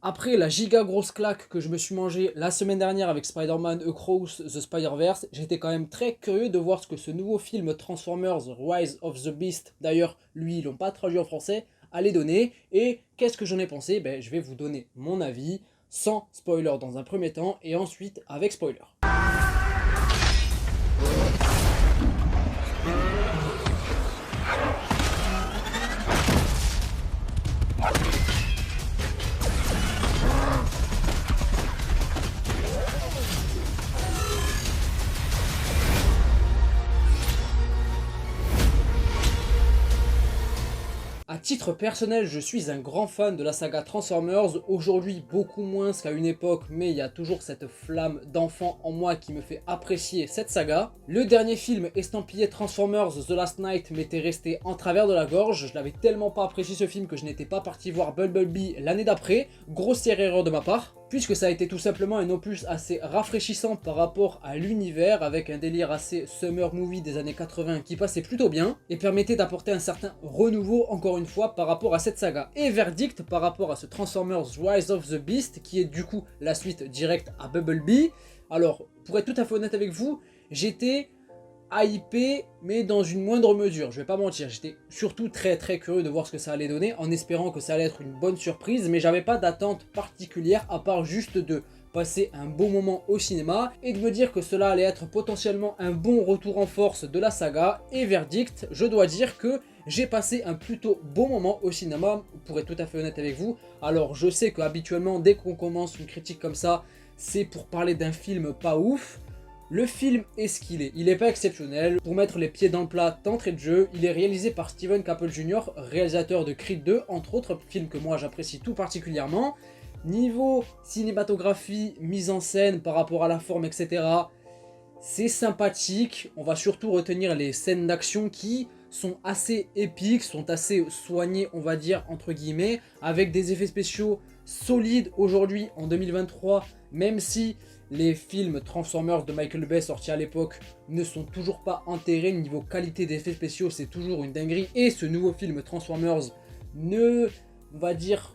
Après la giga grosse claque que je me suis mangée la semaine dernière avec Spider-Man Across the Spider-Verse, j'étais quand même très curieux de voir ce que ce nouveau film Transformers Rise of the Beast, d'ailleurs lui ils l'ont pas traduit en français, allait donner. Et qu'est-ce que j'en ai pensé? Je vais vous donner mon avis, sans spoiler dans un premier temps et ensuite avec spoiler. A titre personnel, je suis un grand fan de la saga Transformers, aujourd'hui beaucoup moins qu'à une époque, mais il y a toujours cette flamme d'enfant en moi qui me fait apprécier cette saga. Le dernier film estampillé Transformers The Last Night m'était resté en travers de la gorge, je n'avais tellement pas apprécié ce film que je n'étais pas parti voir Bumblebee l'année d'après, grossière erreur de ma part, puisque ça a été tout simplement un opus assez rafraîchissant par rapport à l'univers, avec un délire assez summer movie des années 80 qui passait plutôt bien, et permettait d'apporter un certain renouveau encore une fois par rapport à cette saga. Et verdict par rapport à ce Transformers Rise of the Beast, qui est du coup la suite directe à Bumblebee. Alors, pour être tout à fait honnête avec vous, j'étais hypé, mais dans une moindre mesure, je vais pas mentir, j'étais surtout très curieux de voir ce que ça allait donner, en espérant que ça allait être une bonne surprise, mais j'avais pas d'attente particulière, à part juste de passer un bon moment au cinéma, et de me dire que cela allait être potentiellement un bon retour en force de la saga, et verdict, je dois dire que j'ai passé un plutôt bon moment au cinéma, pour être tout à fait honnête avec vous. Alors je sais qu'habituellement, dès qu'on commence une critique comme ça, c'est pour parler d'un film pas ouf. Le film est ce qu'il est, il n'est pas exceptionnel. Pour mettre les pieds dans le plat d'entrée de jeu, il est réalisé par Steven Caple Jr., réalisateur de Creed 2, entre autres films que moi j'apprécie tout particulièrement. Niveau cinématographie, mise en scène par rapport à la forme, etc., c'est sympathique. On va surtout retenir les scènes d'action qui sont assez épiques, sont assez soignées, on va dire, entre guillemets, avec des effets spéciaux solides aujourd'hui en 2023, même si les films Transformers de Michael Bay sortis à l'époque ne sont toujours pas enterrés. Niveau qualité d'effets spéciaux, c'est toujours une dinguerie. Et ce nouveau film Transformers ne, on va dire,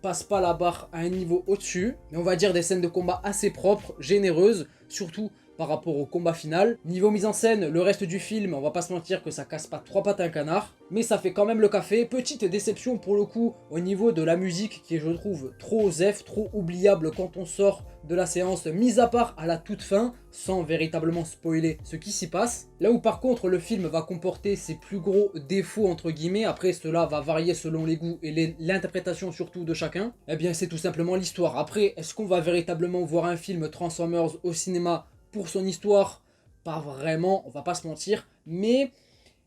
passe pas la barre à un niveau au-dessus. Mais on va dire des scènes de combat assez propres, généreuses, surtout par rapport au combat final. Niveau mise en scène, le reste du film, on va pas se mentir que ça casse pas trois pattes à un canard, mais ça fait quand même le café. Petite déception pour le coup au niveau de la musique qui est, je trouve, trop zef, trop oubliable quand on sort de la séance, mis à part à la toute fin, sans véritablement spoiler ce qui s'y passe. Là où par contre le film va comporter ses plus gros défauts entre guillemets, après cela va varier selon les goûts et l'interprétation surtout de chacun, eh bien c'est tout simplement l'histoire. Après, est-ce qu'on va véritablement voir un film Transformers au cinéma pour son histoire? Pas vraiment, on va pas se mentir, mais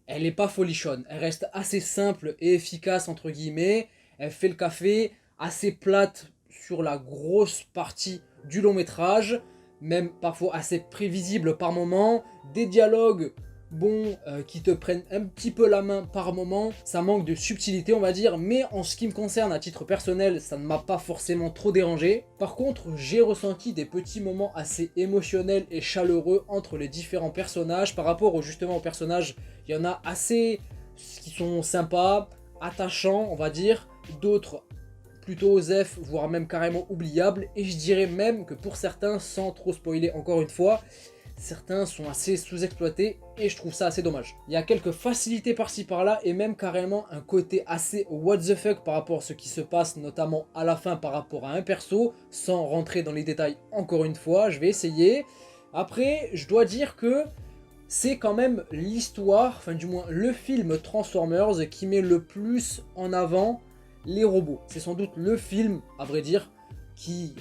elle est pas folichonne. Elle reste assez simple et efficace entre guillemets. Elle fait le café, assez plate sur la grosse partie du long métrage, même parfois assez prévisible par moment. Des dialogues qui te prennent un petit peu la main par moment. Ça manque de subtilité on va dire, mais en ce qui me concerne à titre personnel, ça ne m'a pas forcément trop dérangé. Par contre, j'ai ressenti des petits moments assez émotionnels et chaleureux entre les différents personnages. Par rapport justement aux personnages, il y en a assez qui sont sympas, attachants on va dire, d'autres plutôt osef, voire même carrément oubliables, et je dirais même que pour certains, sans trop spoiler encore une fois, certains sont assez sous-exploités et je trouve ça assez dommage. Il y a quelques facilités par-ci par-là et même carrément un côté assez what the fuck par rapport à ce qui se passe, notamment à la fin par rapport à un perso, sans rentrer dans les détails encore une fois, je vais essayer. Après, je dois dire que c'est quand même l'histoire, enfin du moins le film Transformers qui met le plus en avant les robots. C'est sans doute le film, à vrai dire, qui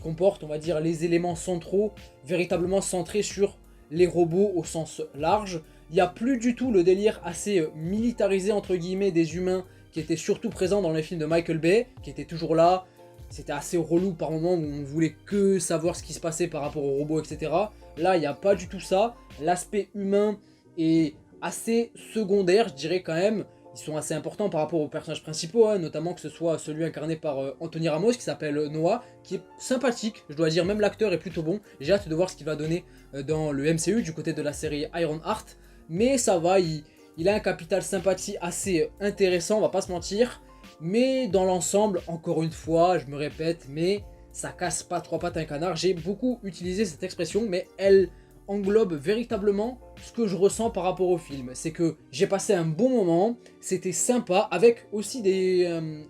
comporte, on va dire, les éléments centraux, véritablement centrés sur les robots au sens large. Il n'y a plus du tout le délire assez militarisé, entre guillemets, des humains, qui était surtout présent dans les films de Michael Bay, qui était toujours là. C'était assez relou par moments où on voulait que savoir ce qui se passait par rapport aux robots, etc. Là, il n'y a pas du tout ça. L'aspect humain est assez secondaire, je dirais quand même. Ils sont assez importants par rapport aux personnages principaux, hein, notamment que ce soit celui incarné par Anthony Ramos qui s'appelle Noah, qui est sympathique, je dois dire, même l'acteur est plutôt bon. J'ai hâte de voir ce qu'il va donner dans le MCU du côté de la série Ironheart, mais ça va, il a un capital sympathie assez intéressant, on va pas se mentir. Mais dans l'ensemble, encore une fois, je me répète, mais ça casse pas trois pattes à un canard. J'ai beaucoup utilisé cette expression, mais elle englobe véritablement ce que je ressens par rapport au film. C'est que j'ai passé un bon moment, c'était sympa, avec aussi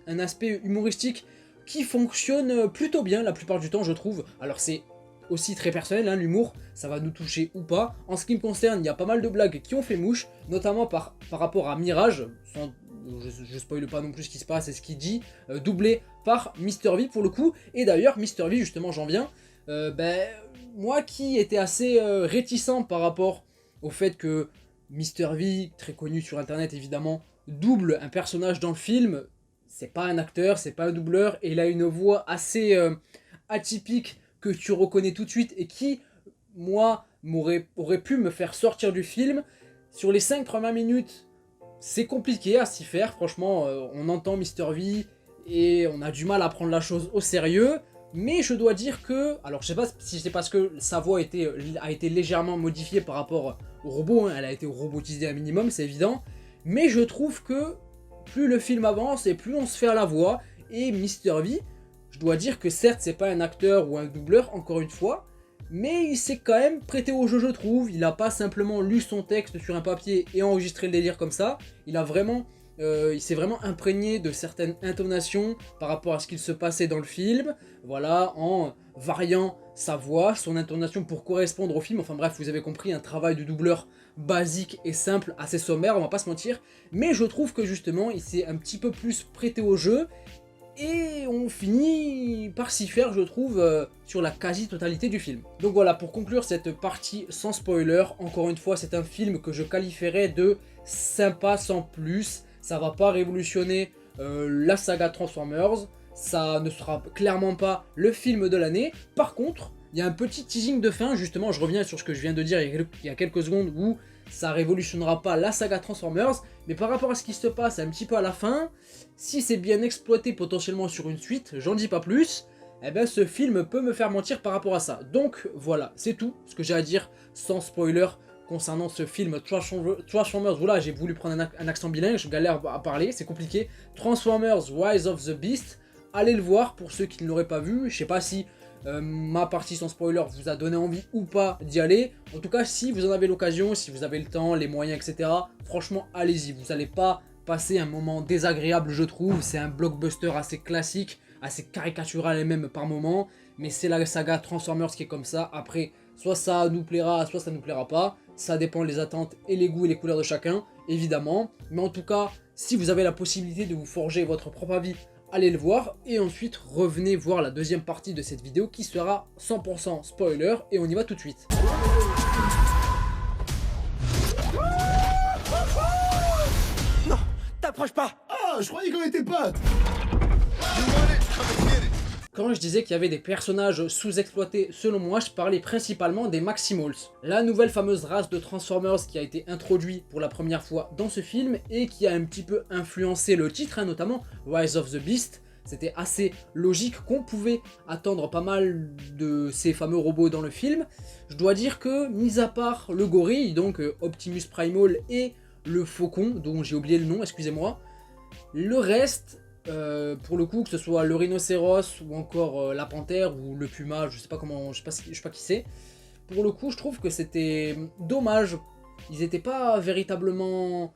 un aspect humoristique qui fonctionne plutôt bien la plupart du temps, je trouve. Alors c'est aussi très personnel, hein, l'humour, ça va nous toucher ou pas. En ce qui me concerne, il y a pas mal de blagues qui ont fait mouche, notamment par rapport à Mirage, je spoile pas non plus ce qui se passe et ce qu'il dit, doublé par Mr V pour le coup. Et d'ailleurs, Mr V, justement, j'en viens, moi qui étais assez réticent par rapport au fait que Mr V, très connu sur internet évidemment, double un personnage dans le film, c'est pas un acteur, c'est pas un doubleur, et il a une voix assez atypique que tu reconnais tout de suite et qui, moi, aurait pu me faire sortir du film. Sur les 5 premières minutes, c'est compliqué à s'y faire, franchement, on entend Mr V et on a du mal à prendre la chose au sérieux, mais je dois dire que, alors je sais pas si c'est parce que sa voix a été légèrement modifiée par rapport au robot, hein, elle a été robotisée un minimum, c'est évident, mais je trouve que plus le film avance et plus on se fait à la voix, et Mr V, je dois dire que certes c'est pas un acteur ou un doubleur, encore une fois, mais il s'est quand même prêté au jeu, je trouve. Il n'a pas simplement lu son texte sur un papier et enregistré le délire comme ça. Il s'est vraiment imprégné de certaines intonations par rapport à ce qu'il se passait dans le film. Voilà, en variant sa voix, son intonation pour correspondre au film. Enfin bref, vous avez compris, un travail de doubleur basique et simple, assez sommaire, on va pas se mentir. Mais je trouve que justement, il s'est un petit peu plus prêté au jeu. Et on finit par s'y faire, je trouve, sur la quasi-totalité du film. Donc voilà, pour conclure cette partie sans spoiler, encore une fois, c'est un film que je qualifierais de sympa sans plus. Ça va pas révolutionner la saga Transformers, ça ne sera clairement pas le film de l'année. Par contre, il y a un petit teasing de fin, justement, je reviens sur ce que je viens de dire il y a quelques secondes, où ça révolutionnera pas la saga Transformers, mais par rapport à ce qui se passe un petit peu à la fin, si c'est bien exploité potentiellement sur une suite, j'en dis pas plus, eh ben ce film peut me faire mentir par rapport à ça. Donc voilà, c'est tout ce que j'ai à dire sans spoiler concernant ce film Transformers. Voilà, j'ai voulu prendre un accent bilingue, je galère à parler, c'est compliqué. Transformers Rise of the Beast, allez le voir pour ceux qui ne l'auraient pas vu, je sais pas si ma partie sans spoiler vous a donné envie ou pas d'y aller. En tout cas, si vous en avez l'occasion, si vous avez le temps, les moyens, etc., franchement, allez-y. Vous n'allez pas passer un moment désagréable, je trouve. C'est un blockbuster assez classique, assez caricatural et même par moment. Mais c'est la saga Transformers qui est comme ça. Après, soit ça nous plaira, soit ça nous plaira pas. Ça dépend des attentes et les goûts et les couleurs de chacun, évidemment. Mais en tout cas, si vous avez la possibilité de vous forger votre propre avis, allez le voir et ensuite revenez voir la deuxième partie de cette vidéo qui sera 100% spoiler et on y va tout de suite. Non, t'approches pas. Ah, je croyais qu'on était potes. Quand je disais qu'il y avait des personnages sous-exploités, selon moi, je parlais principalement des Maximals. La nouvelle fameuse race de Transformers qui a été introduite pour la première fois dans ce film et qui a un petit peu influencé le titre, hein, notamment Rise of the Beast. C'était assez logique qu'on pouvait attendre pas mal de ces fameux robots dans le film. Je dois dire que, mis à part le gorille, donc Optimus Primal et le faucon, dont j'ai oublié le nom, excusez-moi, le reste... pour le coup, que ce soit le rhinocéros ou encore la panthère ou le puma, je sais pas qui c'est. Pour le coup, je trouve que c'était dommage. Ils étaient pas véritablement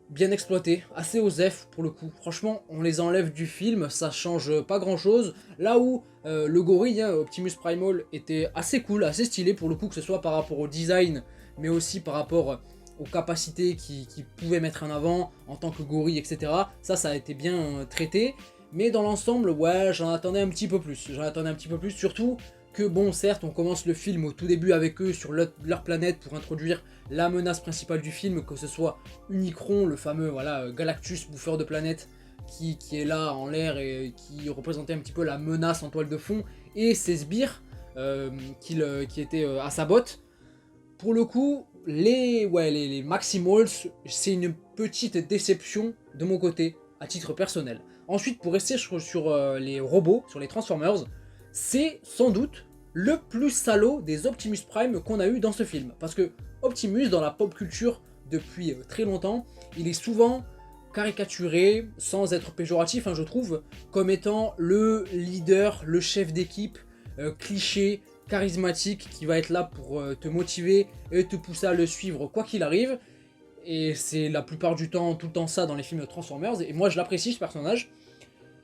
bien exploités, assez osef pour le coup. Franchement, on les enlève du film, ça change pas grand chose. Là où le gorille, hein, Optimus Primal, était assez cool, assez stylé pour le coup, que ce soit par rapport au design, mais aussi par rapport aux capacités qu'il pouvait mettre en avant en tant que gorille, etc. Ça a été bien traité. Mais dans l'ensemble, ouais, j'en attendais un petit peu plus. Surtout que, bon, certes, on commence le film au tout début avec eux sur leur planète pour introduire la menace principale du film, que ce soit Unicron, le fameux voilà, Galactus, bouffeur de planètes, qui est là en l'air et qui représentait un petit peu la menace en toile de fond, et ses sbires qui étaient à sa botte. Pour le coup, les Maximals, c'est une petite déception de mon côté, à titre personnel. Ensuite, pour rester sur les robots, sur les Transformers, c'est sans doute le plus salaud des Optimus Prime qu'on a eu dans ce film. Parce que Optimus, dans la pop culture, depuis très longtemps, il est souvent caricaturé, sans être péjoratif, hein, je trouve, comme étant le leader, le chef d'équipe, cliché, charismatique, qui va être là pour te motiver et te pousser à le suivre quoi qu'il arrive. Et c'est la plupart du temps, tout le temps ça dans les films de Transformers, et moi je l'apprécie ce personnage.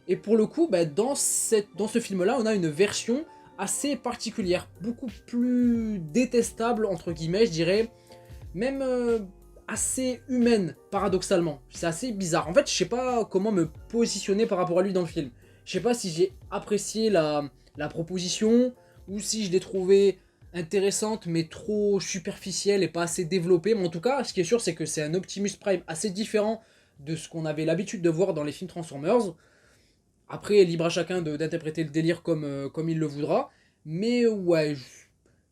Et pour le coup, bah, dans ce film-là, on a une version assez particulière, beaucoup plus détestable, entre guillemets, je dirais, même assez humaine, paradoxalement. C'est assez bizarre. En fait, je sais pas comment me positionner par rapport à lui dans le film. Je sais pas si j'ai apprécié la proposition, ou si je l'ai trouvée intéressante, mais trop superficielle et pas assez développée. Mais en tout cas, ce qui est sûr, c'est que c'est un Optimus Prime assez différent de ce qu'on avait l'habitude de voir dans les films Transformers. Après, libre à chacun d'interpréter le délire comme il le voudra. Mais ouais,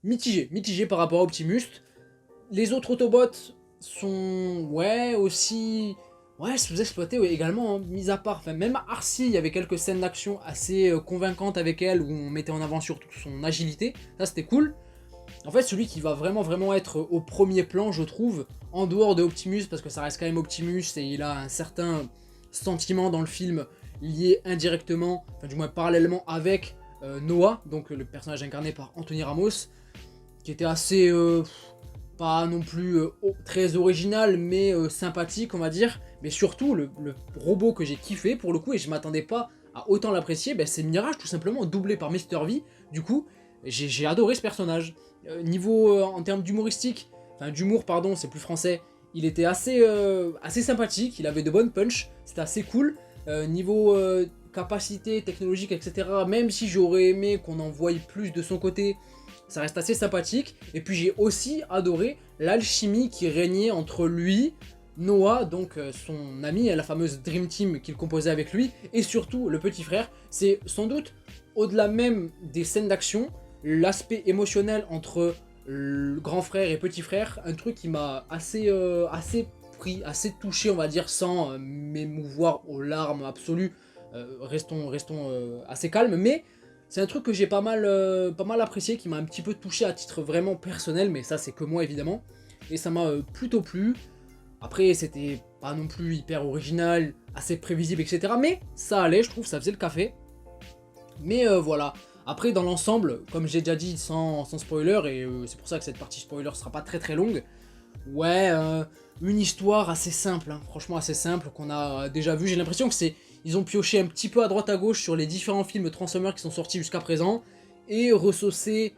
mitigé par rapport à Optimus. Les autres Autobots sont, ouais, aussi, ouais, sous-exploités ouais, également, hein, mis à part. Enfin, même Arcee, il y avait quelques scènes d'action assez convaincantes avec elle, où on mettait en avant surtout son agilité. Ça, c'était cool. En fait, celui qui va vraiment être au premier plan, je trouve, en dehors de Optimus, parce que ça reste quand même Optimus, et il a un certain sentiment dans le film lié indirectement, enfin du moins parallèlement avec Noah, donc le personnage incarné par Anthony Ramos, qui était assez, pas non plus très original, mais sympathique on va dire, mais surtout le robot que j'ai kiffé pour le coup, et je m'attendais pas à autant l'apprécier, ben, c'est Mirage tout simplement, doublé par Mr. V, du coup, j'ai adoré ce personnage. Niveau en termes d'humoristique, enfin d'humour pardon, c'est plus français, il était assez sympathique, il avait de bonnes punches, c'était assez cool. Niveau capacité technologique, etc., même si j'aurais aimé qu'on en voie plus de son côté, ça reste assez sympathique. Et puis j'ai aussi adoré l'alchimie qui régnait entre lui, Noah, donc son ami, la fameuse Dream Team qu'il composait avec lui, et surtout le petit frère. C'est sans doute, au-delà même des scènes d'action, l'aspect émotionnel entre le grand frère et petit frère, un truc qui m'a assez pris, assez touché, on va dire, sans m'émouvoir aux larmes absolues. Restons assez calmes, mais c'est un truc que j'ai pas mal apprécié, qui m'a un petit peu touché à titre vraiment personnel, mais ça c'est que moi évidemment, et ça m'a plutôt plu. Après c'était pas non plus hyper original, assez prévisible, etc., mais ça allait, je trouve, ça faisait le café. Mais voilà. Après, dans l'ensemble, comme j'ai déjà dit sans spoiler, et c'est pour ça que cette partie spoiler sera pas très longue, ouais, une histoire assez simple, hein, franchement assez simple, qu'on a déjà vu. J'ai l'impression que ils ont pioché un petit peu à droite à gauche sur les différents films Transformers qui sont sortis jusqu'à présent, et ressaucé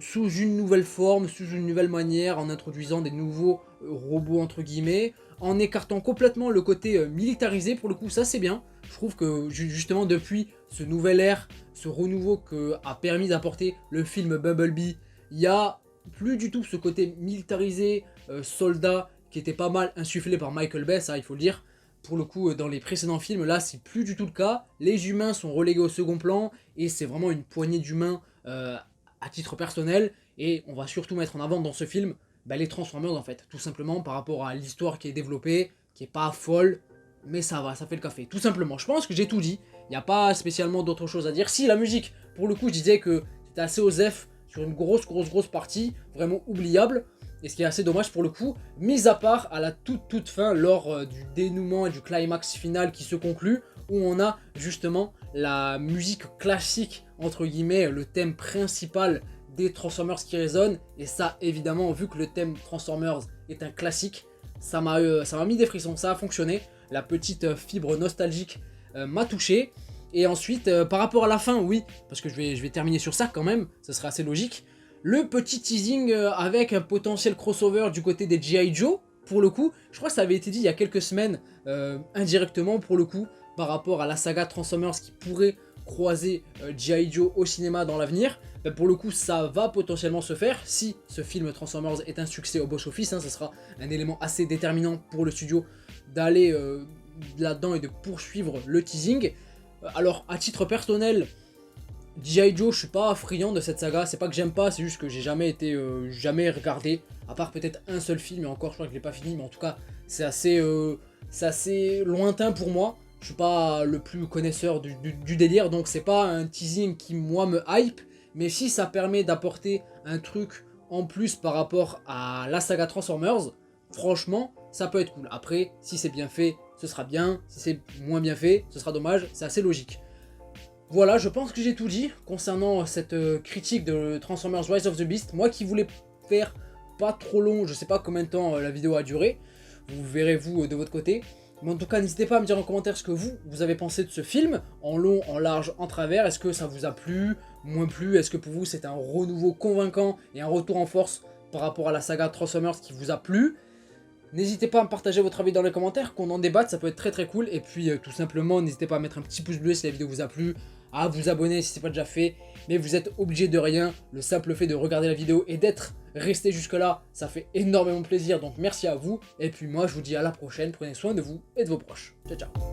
sous une nouvelle forme, sous une nouvelle manière, en introduisant des nouveaux robots entre guillemets, en écartant complètement le côté militarisé. Pour le coup, ça c'est bien. Je trouve que justement depuis ce nouvel ère, ce renouveau que a permis d'apporter le film Bumblebee, il y a plus du tout ce côté militarisé, soldat, qui était pas mal insufflé par Michael Bay, ça il faut le dire. Pour le coup, dans les précédents films, là c'est plus du tout le cas. Les humains sont relégués au second plan, et c'est vraiment une poignée d'humains à titre personnel, et on va surtout mettre en avant dans ce film les Transformers en fait, tout simplement par rapport à l'histoire qui est développée, qui est pas folle, mais ça va, ça fait le café, tout simplement. Je pense que j'ai tout dit, il n'y a pas spécialement d'autre chose à dire. Si, la musique, pour le coup je disais que c'était assez osef sur une grosse partie, vraiment oubliable, et ce qui est assez dommage pour le coup, mis à part à la toute fin, lors du dénouement et du climax final qui se conclut, où on a justement la musique classique, entre guillemets, le thème principal des Transformers qui résonne, et ça évidemment, vu que le thème Transformers est un classique, ça m'a mis des frissons, ça a fonctionné, la petite fibre nostalgique m'a touché. Et ensuite, par rapport à la fin, oui, parce que je vais terminer sur ça quand même, ça serait assez logique, le petit teasing avec un potentiel crossover du côté des G.I. Joe, pour le coup, je crois que ça avait été dit il y a quelques semaines, indirectement pour le coup, par rapport à la saga Transformers qui pourrait croiser G.I. Joe au cinéma dans l'avenir. Pour le coup, ça va potentiellement se faire si ce film Transformers est un succès au box-office, hein, ça sera un élément assez déterminant pour le studio d'aller là-dedans et de poursuivre le teasing. Alors, à titre personnel, G.I. Joe, je suis pas friand de cette saga, c'est pas que j'aime pas, c'est juste que j'ai jamais regardé, à part peut-être un seul film, et encore je crois que je l'ai pas fini, mais en tout cas c'est assez lointain pour moi. Je suis pas le plus connaisseur du délire, donc c'est pas un teasing qui moi me hype, mais si ça permet d'apporter un truc en plus par rapport à la saga Transformers, franchement, ça peut être cool. Après, si c'est bien fait, ce sera bien. Si c'est moins bien fait, ce sera dommage. C'est assez logique. Voilà, je pense que j'ai tout dit concernant cette critique de Transformers Rise of the Beast. Moi qui voulais faire pas trop long, je sais pas combien de temps la vidéo a duré. Vous verrez vous de votre côté. Mais en tout cas, n'hésitez pas à me dire en commentaire ce que vous avez pensé de ce film, en long, en large, en travers. Est-ce que ça vous a plu, moins plu? Est-ce que pour vous c'est un renouveau convaincant et un retour en force par rapport à la saga Transformers qui vous a plu? N'hésitez pas à me partager votre avis dans les commentaires, qu'on en débatte, ça peut être très cool. Et puis tout simplement, n'hésitez pas à mettre un petit pouce bleu si la vidéo vous a plu, à vous abonner si ce n'est pas déjà fait. Mais vous êtes obligé de rien, le simple fait de regarder la vidéo et d'être resté jusque là, ça fait énormément plaisir. Donc merci à vous, et puis moi je vous dis à la prochaine, prenez soin de vous et de vos proches. Ciao ciao.